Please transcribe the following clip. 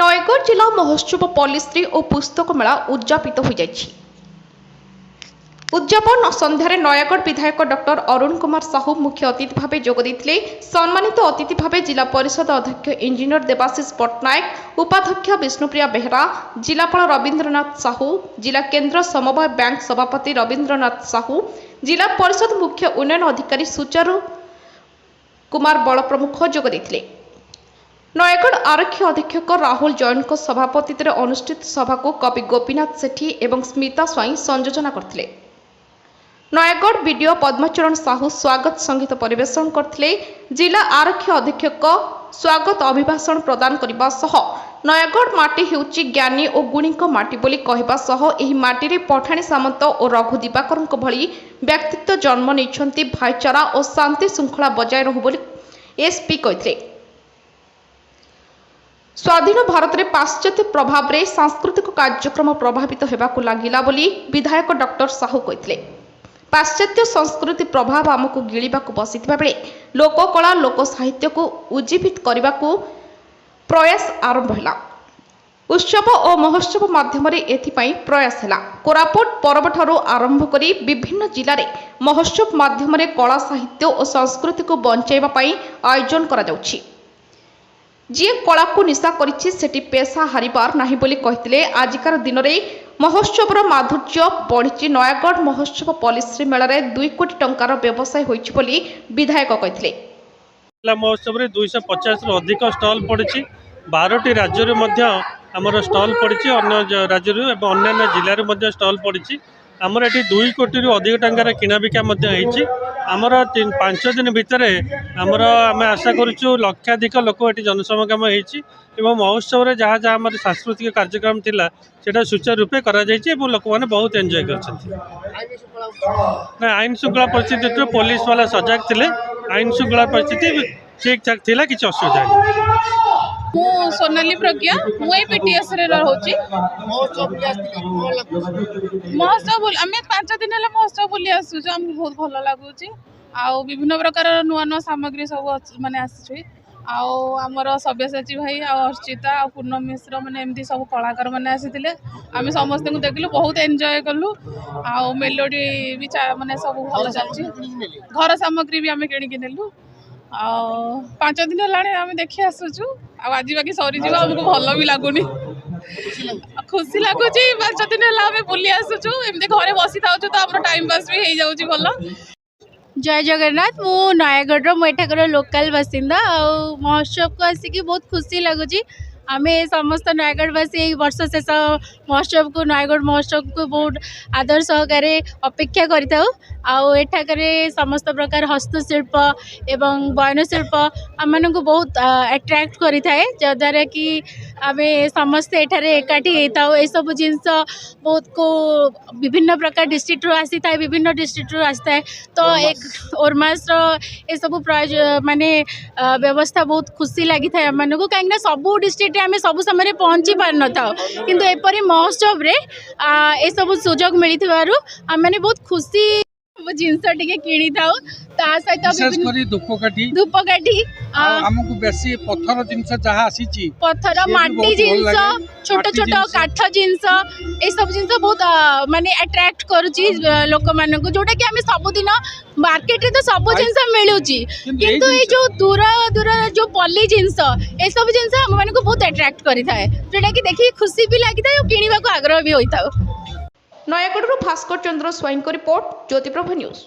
नयगढ़ जिला महोत्सव पल्लीश्री और पुस्तक मेला उद्यापित हो जाइछि। उद्यापन संध्यारे नयगढ़ विधायक डॉक्टर अरुण कुमार साहू मुख्य अतिथि भाव जोग देथिले। सम्मानित अतिथि भाव जिला परिषद अध्यक्ष इंजीनियर देवाशीष पट्टनायक, उपाध्यक्ष विष्णुप्रिया बेहरा, जिलापाल रवींद्रनाथ साहू, जिला केन्द्र समवाय बैंक सभापति रवींद्रनाथ साहू, जिला परिषद मुख्य उन्नयन अधिकारी सुचारू कुमार बल प्रमुख जोग देथिले। नयगढ़ आरक्षी अधीक्षक राहुल जैन सभापति अनुष्ठित सभा को कवि गोपीनाथ सेठी एवं स्मिता स्वाई संयोजना करथिले। नयगढ़ बीडीओ पद्माचरण साहू स्वागत संगीत परिवेषण करथिले। जिला आरक्षी अधीक्षक स्वागत अभिभाषण प्रदान करबा सह नयगढ़ माटी हेउची ज्ञानी और गुणीक माटी बोली कहबा सह एही माटी रे पठाणी सामंत और रघु दिवाकरଙ୍କ भली व्यक्तित्व जन्म नेइछंती। भाईचारा और शांति श्रृंखला बजाय रहु बोली एसपी कहथिले। स्वाधीन भारत में पाश्चात्य प्रभाव में सांस्कृतिक कार्यक्रम प्रभावित होगाकू लगिला बोली विधायक डॉक्टर साहू कहते। पाश्चात्य संस्कृति प्रभाव आमको गिळिबाकू बसिथिबा बेले लोककला लोक साहित्य को उज्जीवित करने को प्रयास आरंभ होला। उत्सव और महोत्सव माध्यम एथिपाई प्रयास है। कोरापुट पर्व ठारू आरंभ करी विभिन्न जिले में महोत्सव माध्यम कला साहित्य और संस्कृति को बंचाइबा पाई आयोजन करा जाउछि। जी कला को निशा करिछि सेठी पेशा हारिबार नाही बोली कहथिले। आजिकार दिन में महोत्सव माधुर्य बढ़ी। नयगढ़ महोत्सव पल्लीश्री मेला रे 2 कोटी टंकार व्यवसाय होइछि बोली विधायक कहथिले। महोत्सव रे 250 रु अधिक स्टॉल पड़ी। 12टी राज्य रे मध्य हमर स्टॉल पड़ी। अन्य राज्य रे एवं अन्य जिल्ला रे मध्य स्टॉल पड़ी। हमर एठी 2 कोटी रु अधिक टंकार किना बिका मध्य होइछि। आमर 5 दिन भितर आमर आम आशा करूँ लक्षाधिक लोक ये जनसमागम होती। महोत्सव में जहाँ जहाँ आम सांस्कृतिक कार्यक्रम थिला सेटा सुचारू रूपे करा जाइछि एवं लोक मैंने बहुत एंजॉय करछन्ति। आईन श्रृंखला परिस्थिति पुलिस वाला सजग थिले। आईन श्रृंखला परिस्थिति ठीक ठाक थिला, किछि असुविधा नहीं। मु सोनाली प्रज्ञा मुई पीटीएस रे रहउची। महोत्सव आम 5 दिन है महोत्सव बुली आसु आम बहुत भल लगुच। आउ विभिन्न प्रकार नुआ नुआ सामग्री सब माने आसी। आमर सब्यसाची भाई अर्चिता आ पूर्णम मिश्र माने एमती सब कलाकार माने आसीथिले। आम समस्त को देखलु, बहुत एंजॉय कलु। आ मेलोडी भी माने सब भल चलछि। घर सामग्री भी आम किणिक नेलु। 5 दिन है आम देखी आसुचु। आज बाकी सरी जीवा हमको भल भी लगुनि। खुशी लगुच। 5 दिन है आम बुली आसुचु। एमती घरे बसी था तो आम टाइम पास भी हो जाउची भल। जय जगन्नाथ। मु नयगढ़ एठाकर लोकल बासिंदा। महोत्सव को आसिक बहुत खुशी लगुच। आम समस्त नयगढ़वासी वर्ष शेष महोत्सव को नयगढ़ महोत्सव को बहुत आदर सहकारे अपेक्षा करेठाकर समस्त प्रकार हस्तशिल्प एवं बयनशिल्प आम को बहुत अट्रैक्ट करें, जद्वारा कि आम समस्ते एठारे एकाठी होता। यह सब जिनस बहुत को विभिन्न प्रकार डिस्ट्रिक्ट आसी था, विभिन्न डिस्ट्रिक्ट आसी था। तो एक ओरमास ये सब माने व्यवस्था बहुत खुशी लगी था आम को, कहीं सबू डिस्ट्रिक्ट आम सब समय पहुँची पार न था। किंतु एपरी महोत्सव रे ये सब सुजोग मिली आम मैंने बहुत खुशी जिनस टे किणी था। सहित धूपकाठी हमको बेसी पत्थर जिनस जहाँ आसी पत्थर माटी जिनस छोट छोट काठ जिनस ये सब जिनस बहुत माने अट्रैक्ट करुची लोक मान को, जोटा कि आम सबुदिन मार्केट रे तो सब जिनस मिलूची। किंतु ये जो दूर दूर जो पल्ली जिनस ये सब जिनस हम मान को बहुत अट्रैक्ट करि थाए, जोटा कि देखि खुशी भी लगी था और किनिबा को आग्रह भी होई था। नयगढ़ भास्कर चंद्र स्वाईं रिपोर्ट, ज्योतिप्रभ न्यूज।